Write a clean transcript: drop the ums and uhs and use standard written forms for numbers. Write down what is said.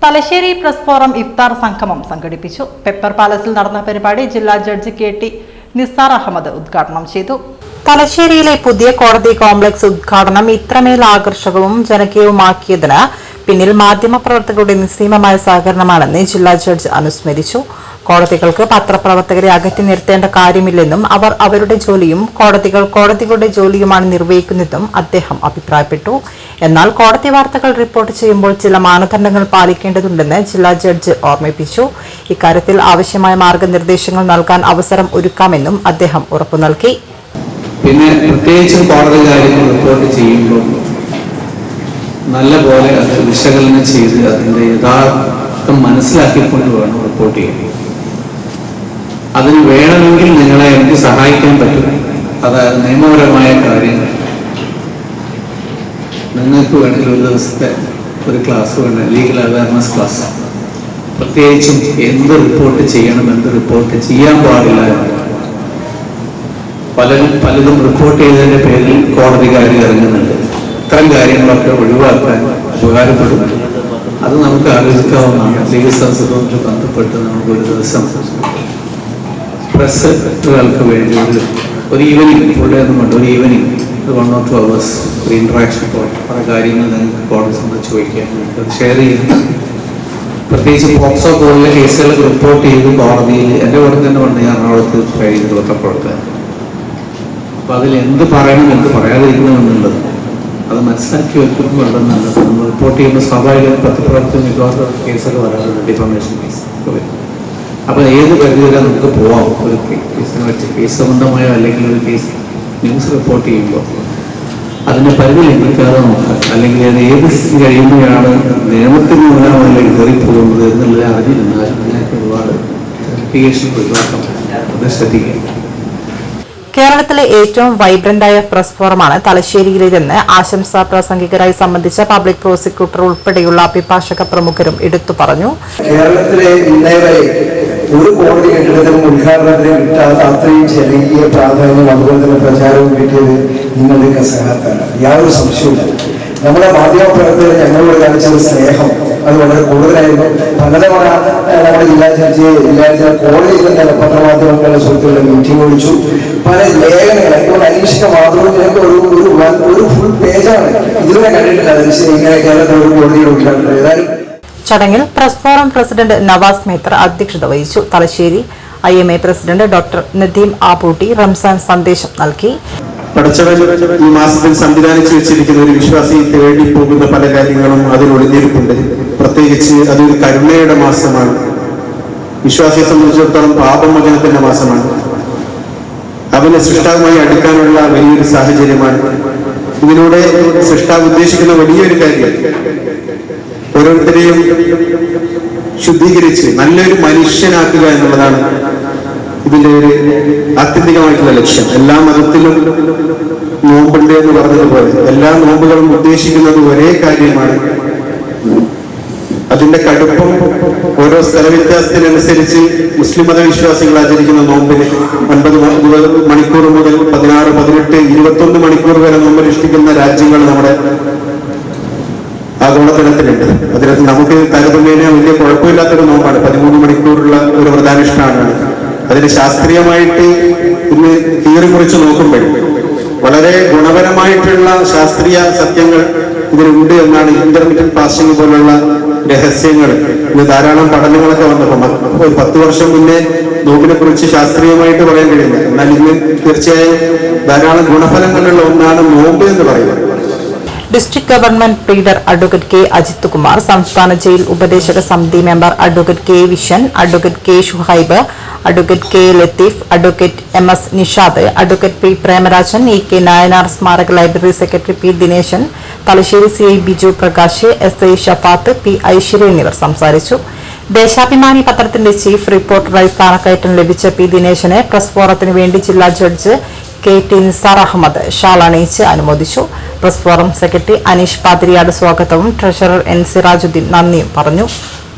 Thalassery press forum ഇഫ്താർ സംഗമം സംഘടിപ്പിച്ചു. Pepper പാലസിൽ നടന്ന പരിപാടി ജില്ലാ ജഡ്ജി KT നിസാർ അഹമ്മദ് ഉദ്ഘാടനം ചെയ്തു. തലശ്ശേരിയിലെ പുതിയ കോടതി കോംപ്ലക്സ് ഉദ്ഘാടനം ഇത്രമേൽ ആകർഷകവും ജനകീയവുമാക്കിയതിന് പിന്നിൽ മാധ്യമപ്രവർത്തകരുടെ നിസ്സീമമായ സഹകരണമാണെന്ന് ജില്ലാ ജഡ്ജ് അനുസ്മരിച്ചു. കോടതികൾക്ക് പത്രപ്രവർത്തകരെ അകറ്റി നിർത്തേണ്ട കാര്യമില്ലെന്നും അവർ അവരുടെ ജോലിയും കോടതികൾ കോടതികളുടെ ജോലിയുമാണ് നിർവഹിക്കുന്നതെന്നും അദ്ദേഹം അഭിപ്രായപ്പെട്ടു. എന്നാൽ കോടതി വാർത്തകൾ റിപ്പോർട്ട് ചെയ്യുമ്പോൾ ചില മാനദണ്ഡങ്ങൾ പാലിക്കേണ്ടതുണ്ടെന്ന് ജില്ലാ ജഡ്ജ് ഓർമ്മിപ്പിച്ചു. ഇക്കാര്യത്തിൽ ആവശ്യമായ മാർഗനിർദ്ദേശങ്ങൾ നൽകാൻ അവസരം ഒരുക്കാമെന്നും അദ്ദേഹം ഉറപ്പു നൽകി. പിന്നെ പ്രത്യേകിച്ചും കോടതി കാര്യങ്ങൾ റിപ്പോർട്ട് ചെയ്യുമ്പോൾ നല്ലപോലെ അത് വിശകലനം ചെയ്ത് അതിൻ്റെ യഥാർത്ഥം മനസ്സിലാക്കിക്കൊണ്ട് വേണം റിപ്പോർട്ട് ചെയ്യാൻ. അതിന് വേണമെങ്കിൽ നിങ്ങളെ എനിക്ക് സഹായിക്കാൻ പറ്റും. അതായത് നിയമപരമായ കാര്യങ്ങൾ നിങ്ങൾക്ക് വേണമെങ്കിൽ ഒരു ദിവസത്തെ ഒരു ക്ലാസ് വേണം, ലീഗൽ അവയർനെസ് ക്ലാസ്. പ്രത്യേകിച്ചും എന്ത് റിപ്പോർട്ട് ചെയ്യണം, എന്ത് റിപ്പോർട്ട് ചെയ്യാൻ പാടില്ല. പലതും റിപ്പോർട്ട് ചെയ്തതിന്റെ പേരിൽ കോടതിക്കാർ ഇറങ്ങുന്നുണ്ട്. ഇത്തരം കാര്യങ്ങളൊക്കെ ഒഴിവാക്കാൻ ഉപകാരപ്പെടും. അത് നമുക്ക് ആലോചിക്കാവുന്നതാണ്. ലീഗൽ സർവീസുമായി ബന്ധപ്പെട്ട് നമുക്ക് ഒരു ദിവസം പ്രസ്സുകൾക്ക് വേണ്ടി ഒരു ഈവനിങ് ഫുള്ളൊന്നുമുണ്ട്, ഒരു ഈവനിങ് 1 or 2 hours ഒരു ഇന്ററാക്ഷൻ പല കാര്യങ്ങൾ നിങ്ങൾക്ക് കോടതി സംബന്ധിച്ച് ചോദിക്കാൻ അത് ഷെയർ ചെയ്യുന്നു. പ്രത്യേകിച്ച് പോക്സോ പോലുള്ള കേസുകൾ റിപ്പോർട്ട് ചെയ്ത് കോടതിയിൽ എൻ്റെ കൂടെ തന്നെ ഉണ്ട്. ഞാൻ എറണാകുളത്ത് ട്രൈ ചെയ്ത് പത്രപ്രവർത്തകൻ. അപ്പം അതിൽ എന്ത് പറയണം, എന്ത് പറയാതിരിക്കണമെന്നുള്ളത് അത് മനസ്സിലാക്കി വെക്കുന്നുണ്ടെന്നുള്ളത് നമ്മൾ റിപ്പോർട്ട് ചെയ്യുമ്പോൾ സ്വാഭാവികമായും പത്രപ്രവർത്തകർ മിക്കവാറും കേസുകൾ വരാറുണ്ട്, ഡിഫമേഷൻ കേസ് ഒക്കെ വരും. അപ്പോൾ ഏത് പരിധിയിലാണ് നമുക്ക് പോവാം. ഒരു കേസിനെ വെച്ച് കേസ് സംബന്ധമായോ അല്ലെങ്കിൽ ഒരു കേസ് ന്യൂസ് റിപ്പോർട്ട് ചെയ്യുമ്പോൾ അതിൻ്റെ പരിധി ലംഘിക്കാതെ നോക്കാം. അല്ലെങ്കിൽ അത് ഏത് കഴിയുമ്പോഴാണ് നിയമത്തിന് മുന്നാമല്ലെങ്കിൽ കയറിപ്പോകുന്നത് എന്നുള്ളത് അറിഞ്ഞിരുന്നാലും അതിനൊക്കെ ഒരുപാട് ക്ലാരിഫിക്കേഷൻ ഒഴിവാക്കാം. അത് ശ്രദ്ധിക്കുക. കേരളത്തിലെ ഏറ്റവും വൈബ്രന്റായ പ്രസ് ഫോറമാണ് തലശ്ശേരിയിലേതെന്ന് ആശംസാ പ്രാസംഗികരായി സംബന്ധിച്ച പബ്ലിക് പ്രോസിക്യൂട്ടർ ഉൾപ്പെടെയുള്ള അഭിഭാഷക പ്രമുഖരും എടുത്തു പറഞ്ഞു. കേരളത്തിലെ ഇന്നേവരെ ഒരു കോടതി കെട്ടിടത്തിനും ഉദ്ഘാടനത്തിന് കിട്ടാത്ത അത്രയും ജനകീയ പ്രാധാന്യം അതുപോലെ തന്നെ പ്രചാരവും കിട്ടിയത് നിങ്ങളുടെയൊക്കെ സഹായത്താണ്. യാതൊരു സംശയവുമില്ല. നമ്മുടെ മാധ്യമപ്രവർത്തകർ ഞങ്ങളോട് കാണിച്ചത് സ്നേഹം അത് വളരെ കൂടുതലായിരുന്നു. പലതവണ നമ്മുടെ ജില്ലാ ജഡ്ജി കോടതിയിൽ തന്നെ പത്രമാധ്യമങ്ങളുടെ സുഹൃത്തുക്കളുടെ മീറ്റിംഗ് വിളിച്ചു. പല ലേഖനങ്ങൾ ഇപ്പോൾ അന്വേഷിച്ച മാതൃഭൂമിയൊക്കെ ഒരു ഫുൾ പേജാണ്. ഇതുവരെ കണ്ടിട്ടില്ല ഇങ്ങനെ കേരളത്തിൽ ഒരു കോടതിയിൽ ഉദ്ഘാടനം. ഏതായാലും ചടങ്ങിൽ press forum president Nawas Methar അധ്യക്ഷത വഹിച്ചു. Thalassery IMA president doctor Nadeem Abootty Ramzan സന്ദേശം നൽകി. ഈ മാസത്തിൽ സംവിധാനിച്ചു വെച്ചിരിക്കുന്ന ഒരു വിശ്വാസി തേടി പോകുന്ന പല കാര്യങ്ങളും അതിൽ ഒളിഞ്ഞിരിപ്പുണ്ട്. പ്രത്യേകിച്ച് അതൊരു കരുണയുടെ മാസമാണ്. വിശ്വാസിയെ സംബന്ധിച്ചിടത്തോളം പാപമോചനത്തിന്റെ മാസമാണ്. അവന് സൃഷ്ടാവുമായി അടുക്കാനുള്ള വലിയൊരു സാഹചര്യമാണ്. ഇതിലൂടെ സൃഷ്ടാവ് ഉദ്ദേശിക്കുന്ന വലിയൊരു കാര്യം ഓരോരുത്തരെയും ശുദ്ധീകരിച്ച് നല്ലൊരു മനുഷ്യനാക്കുക എന്നുള്ളതാണ് ഇതിന്റെ ഒരു ആത്യന്തികമായിട്ടുള്ള ലക്ഷ്യം. എല്ലാ മതത്തിലും നോമ്പുണ്ട് എന്ന് പറഞ്ഞതുപോലെ എല്ലാ നോമ്പുകളും ഉദ്ദേശിക്കുന്നത് ഒരേ കാര്യമാണ്. അതിന്റെ കടുപ്പം ഓരോ സ്ഥലവ്യത്യാസത്തിനനുസരിച്ച് മുസ്ലിം മതവിശ്വാസികൾ ആചരിക്കുന്ന നോമ്പിന് 9 മണിക്കൂർ മുതൽ 16, 18, 21 മണിക്കൂർ വരെ നോമ്പനുഷ്ഠിക്കുന്ന രാജ്യങ്ങൾ നമ്മുടെ ആഗോളതലത്തിലുണ്ട്. അതിനകത്ത് നമുക്ക് താരതമ്യേന വലിയ കുഴപ്പമില്ലാത്തൊരു നോമ്പാണ്. 13 മണിക്കൂറുള്ള ഒരു വ്രതാനുഷ്ഠാനമാണ്. അതിന് ശാസ്ത്രീയമായിട്ട് ഇന്ന് തിയറി കുറിച്ച് നോക്കുമ്പോൾ വളരെ ഗുണപരമായിട്ടുള്ള ശാസ്ത്രീയ സത്യങ്ങൾ ഇതിലുണ്ട് എന്നാണ്. ഇന്റർമീഡിയറ്റ് ഫാസ്റ്റിംഗ് പോലുള്ള രഹസ്യങ്ങൾ ഇന്ന് ധാരാളം പഠനങ്ങളൊക്കെ വന്നപ്പോൾ ഒരു 10 വർഷം മുന്നേ നോമ്പിനെ കുറിച്ച് ശാസ്ത്രീയമായിട്ട് പറയാൻ കഴിയില്ല. എന്നാൽ ഇന്ന് തീർച്ചയായും ധാരാളം ഗുണഫലങ്ങളുള്ള ഒന്നാണ് നോമ്പ് എന്ന് പറയുന്നത്. District government pleader advocate K Ajith Kumar, സംസ്ഥാന ജയിൽ ഉപദേശക സമിതി member advocate K Vishan, advocate K Shuhaib, advocate K Latheef, advocate MS Nishad, advocate P Premarajan, EK Nayanar സ്മാരക library secretary P Dineshan, Thalassery CI Biju Prakash, SI Shafath, P Aishwarya എന്നിവർ സംസാരിച്ചു. ദേശാഭിമാനി പത്രത്തിന്റെ ചീഫ് റിപ്പോർട്ടറായി സ്ഥാനക്കയറ്റം ലഭിച്ച P ദിനേശനെ പ്രസ് ഫോറത്തിന് വേണ്ടി ജില്ലാ ജഡ്ജ് KT നിസാർ അഹമ്മദ് ഷാൾ അണിയിച്ച് അനുമോദിച്ചു. Press forum secretary Aneesh Pathiriyad സ്വാഗതവും ട്രഷറർ N സിറാജുദ്ദീൻ നന്ദിയും പറഞ്ഞു.